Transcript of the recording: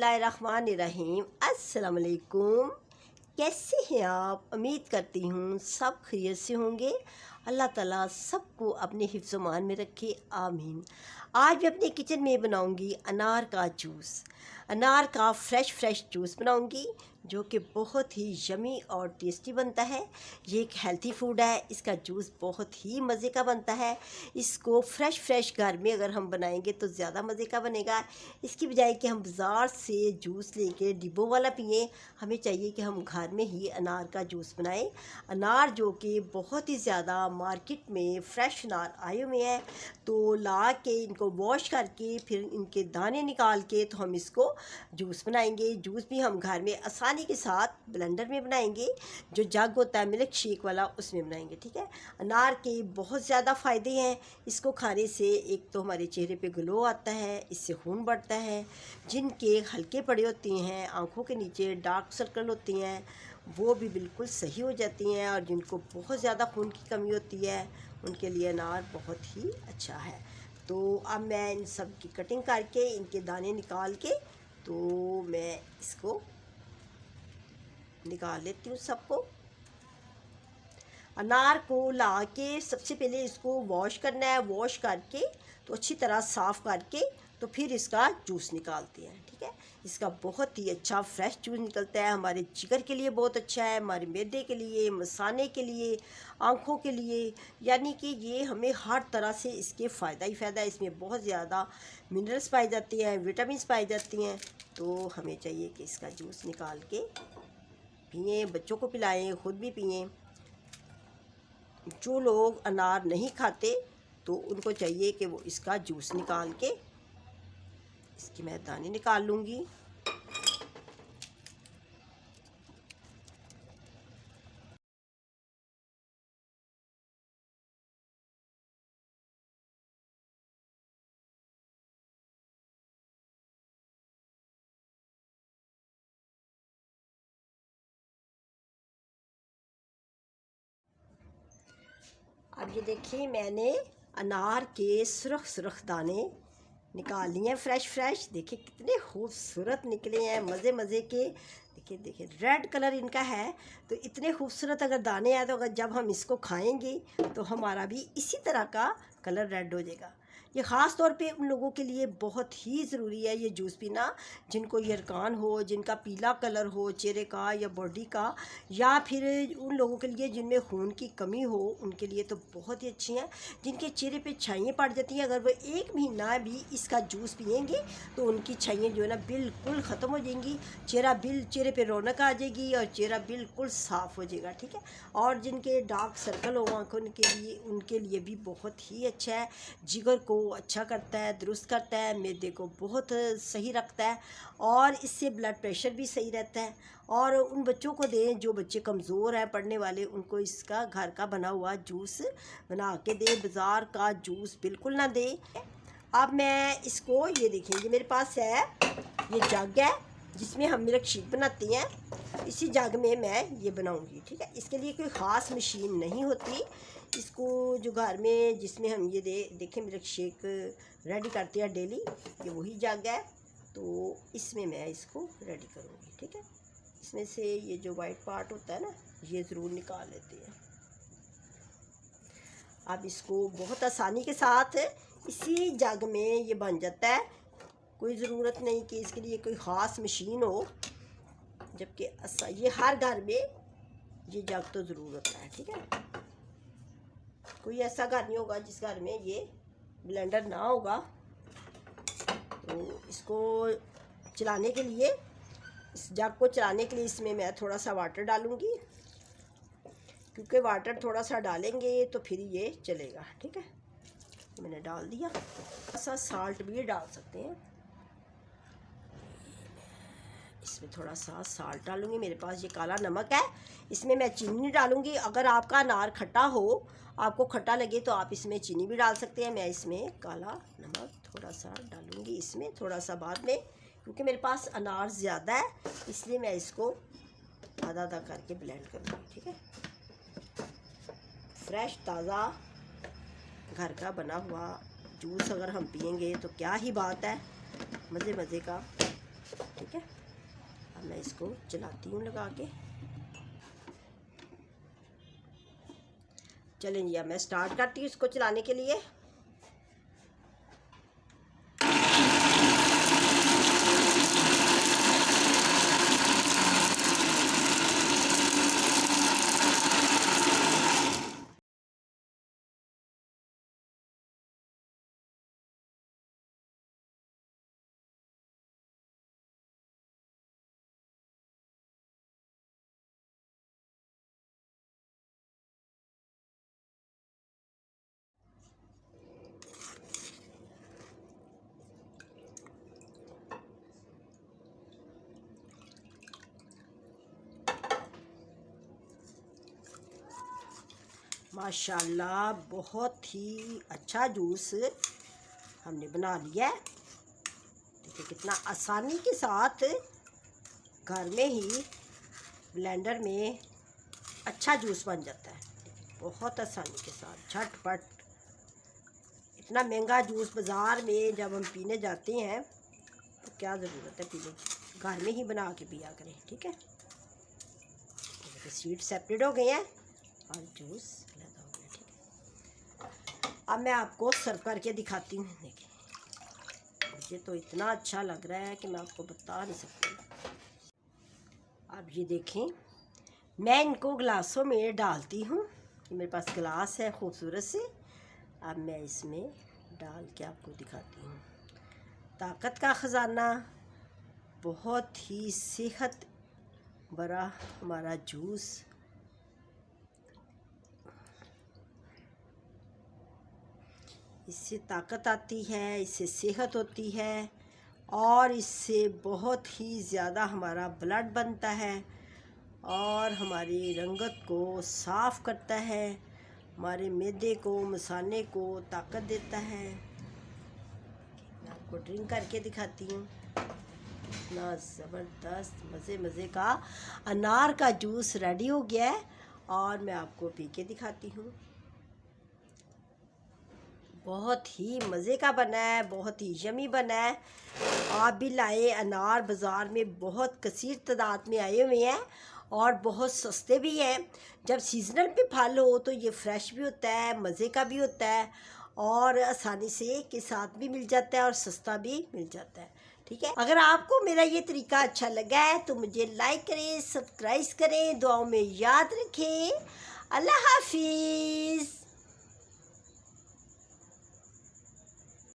बिस्मिल्लाहिर्रहमानिर्रहीम। अस्सलाम वालेकुम। कैसे हैं आप? उम्मीद करती हूँ सब खैरियत से होंगे। अल्लाह ताला सबको अपने हिफ्ज़ मान में रखे, आमीन। आज मैं अपने किचन में बनाऊंगी अनार का जूस। अनार का फ्रेश जूस बनाऊंगी जो कि बहुत ही यमी और टेस्टी बनता है। ये एक हेल्थी फूड है। इसका जूस बहुत ही मज़े का बनता है। इसको फ्रेश घर में अगर हम बनाएंगे तो ज़्यादा मज़े का बनेगा। इसकी बजाय कि हम बाज़ार से जूस लेके डिब्बों वाला पिएं, हमें चाहिए कि हम घर में ही अनार का जूस बनाएं। अनार जो कि बहुत ही ज़्यादा मार्केट में फ्रेश अनार आए हुए हैं, तो ला के इनको वॉश करके फिर इनके दाने निकाल के तो हम इसको जूस बनाएंगे। जूस भी हम घर में आसानी के साथ ब्लेंडर में बनाएंगे। जो जग होता है मिल्क शेक वाला, उसमें बनाएंगे। ठीक है। अनार के बहुत ज़्यादा फ़ायदे हैं। इसको खाने से एक तो हमारे चेहरे पे ग्लो आता है, इससे खून बढ़ता है। जिनके हल्के पड़े होती हैं, आँखों के नीचे डार्क सर्कल होती हैं, वो भी बिल्कुल सही हो जाती हैं। और जिनको बहुत ज़्यादा खून की कमी होती है, उनके लिए अनार बहुत ही अच्छा है। तो अब मैं इन सब की कटिंग करके इनके दाने निकाल के तो मैं इसको निकाल लेती हूँ सबको। अनार को ला के सबसे पहले इसको वॉश करना है। वॉश करके तो अच्छी तरह साफ़ करके तो फिर इसका जूस निकालते हैं। ठीक है। इसका बहुत ही अच्छा फ्रेश जूस निकलता है। हमारे जिगर के लिए बहुत अच्छा है, हमारे मैदे के लिए, मसाने के लिए, आँखों के लिए, यानी कि ये हमें हर तरह से इसके फ़ायदा ही फ़ायदा है। इसमें बहुत ज़्यादा मिनरल्स पाई जाती हैं, विटामिन पाई जाती हैं। तो हमें चाहिए कि इसका जूस निकाल के पिएँ, बच्चों को पिलाएं, ख़ुद भी पिएँ। जो लोग अनार नहीं खाते तो उनको चाहिए कि वो इसका जूस निकाल के, इसकी मैं दाने निकाल लूँगी। अब ये देखिए, मैंने अनार के सुरख दाने निकाल लिए हैं फ्रेश। देखिए कितने खूबसूरत निकले हैं, मज़े के। देखिए रेड कलर इनका है। तो इतने खूबसूरत अगर दाने आए तो अगर जब हम इसको खाएंगे तो हमारा भी इसी तरह का कलर रेड हो जाएगा। ये ख़ास तौर पे उन लोगों के लिए बहुत ही ज़रूरी है ये जूस पीना जिनको यरकान हो, जिनका पीला कलर हो चेहरे का या बॉडी का, या फिर उन लोगों के लिए जिनमें खून की कमी हो, उनके लिए तो बहुत ही अच्छी हैं। जिनके चेहरे पे छाइयाँ पड़ जाती हैं, अगर वो 1 महीना भी इसका जूस पिएंगे तो उनकी छाइयाँ जो है ना बिल्कुल ख़त्म हो जाएंगी। चेहरे पे रौनक आ जाएगी और चेहरा बिल्कुल साफ़ हो जाएगा। ठीक है। और जिनके डार्क सर्कल हो आँखों के लिए, उनके लिए भी बहुत ही अच्छा है। जिगर को अच्छा करता है, दुरुस्त करता है, मैदे को बहुत सही रखता है, और इससे ब्लड प्रेशर भी सही रहता है। और उन बच्चों को दें जो बच्चे कमज़ोर हैं पढ़ने वाले, उनको इसका घर का बना हुआ जूस बना के दें, बाज़ार का जूस बिल्कुल ना दें। अब मैं इसको, ये देखिए ये मेरे पास है, ये जग है जिसमें हम मिल्क शेक बनाते हैं। इसी जग में मैं ये बनाऊंगी। ठीक है। इसके लिए कोई ख़ास मशीन नहीं होती। इसको जो घर में जिसमें हम ये देखें मिल्क शेक रेडी करते हैं डेली, ये वही जग है। तो इसमें मैं इसको रेडी करूँगी। ठीक है। इसमें से ये जो वाइट पार्ट होता है ना, ये ज़रूर निकाल लेते हैं। अब इसको बहुत आसानी के साथ इसी जग में ये बन जाता है। कोई ज़रूरत नहीं कि इसके लिए कोई ख़ास मशीन हो, जबकि ये हर घर में ये जग तो ज़रूर होता है। ठीक है। कोई ऐसा घर नहीं होगा जिस घर में ये ब्लेंडर ना होगा। तो इसको चलाने के लिए, इस जग को चलाने के लिए इसमें मैं थोड़ा सा वाटर डालूँगी, क्योंकि वाटर थोड़ा सा डालेंगे तो फिर ये चलेगा। ठीक है। मैंने डाल दिया। ऐसा साल्ट भी डाल सकते हैं। इसमें थोड़ा सा साल्ट डालूंगी। मेरे पास ये काला नमक है, इसमें मैं चीनी नहीं डालूंगी। अगर आपका अनार खट्टा हो, आपको खट्टा लगे तो आप इसमें चीनी भी डाल सकते हैं। मैं इसमें काला नमक थोड़ा सा डालूंगी, इसमें थोड़ा सा बाद में, क्योंकि मेरे पास अनार ज़्यादा है, इसलिए मैं इसको आधा आधा करके ब्लेंड करूँगी। ठीक है। फ्रेश ताज़ा घर का बना हुआ जूस अगर हम पियेंगे तो क्या ही बात है, मज़े का। ठीक है, अब मैं इसको चलाती हूँ लगा के। चलें जी, अब मैं स्टार्ट करती हूँ इसको चलाने के लिए। माशाल्लाह बहुत ही अच्छा जूस हमने बना लिया है। देखिए कितना आसानी के साथ घर में ही ब्लेंडर में अच्छा जूस बन जाता है, बहुत आसानी के साथ, झटपट। इतना महंगा जूस बाज़ार में जब हम पीने जाते हैं तो क्या ज़रूरत है पीने की, घर में ही बना के पिया करें। ठीक है, देखिए सीड सेपरेट हो गए हैं और जूस अलग हो गया। ठीक है, अब मैं आपको सर्व करके दिखाती हूँ। देखिए मुझे तो इतना अच्छा लग रहा है कि मैं आपको बता नहीं सकती। अब ये देखें, मैं इनको गिलासों में डालती हूँ। मेरे पास गिलास है खूबसूरत से, अब मैं इसमें डाल के आपको दिखाती हूँ। ताकत का ख़जाना, बहुत ही सेहत भरा हमारा जूस। इससे ताकत आती है, इससे सेहत होती है और इससे बहुत ही ज़्यादा हमारा ब्लड बनता है और हमारी रंगत को साफ़ करता है, हमारे मैदे को, मसाने को ताकत देता है। मैं आपको ड्रिंक करके दिखाती हूँ। इतना ज़बरदस्त मज़े मज़े का अनार का जूस रेडी हो गया है और मैं आपको पी के दिखाती हूँ। बहुत ही मज़े का बना है, बहुत ही यमी बना है। आप भी लाए, अनार बाज़ार में बहुत कसीर तादाद में आए हुए हैं और बहुत सस्ते भी हैं। जब सीज़नल पे फल हो तो ये फ्रेश भी होता है, मज़े का भी होता है और आसानी से के साथ भी मिल जाता है और सस्ता भी मिल जाता है। ठीक है, अगर आपको मेरा ये तरीका अच्छा लगा है तो मुझे लाइक करें, सब्सक्राइब करें, दुआओं में याद रखें। अल्लाह हाफिज़।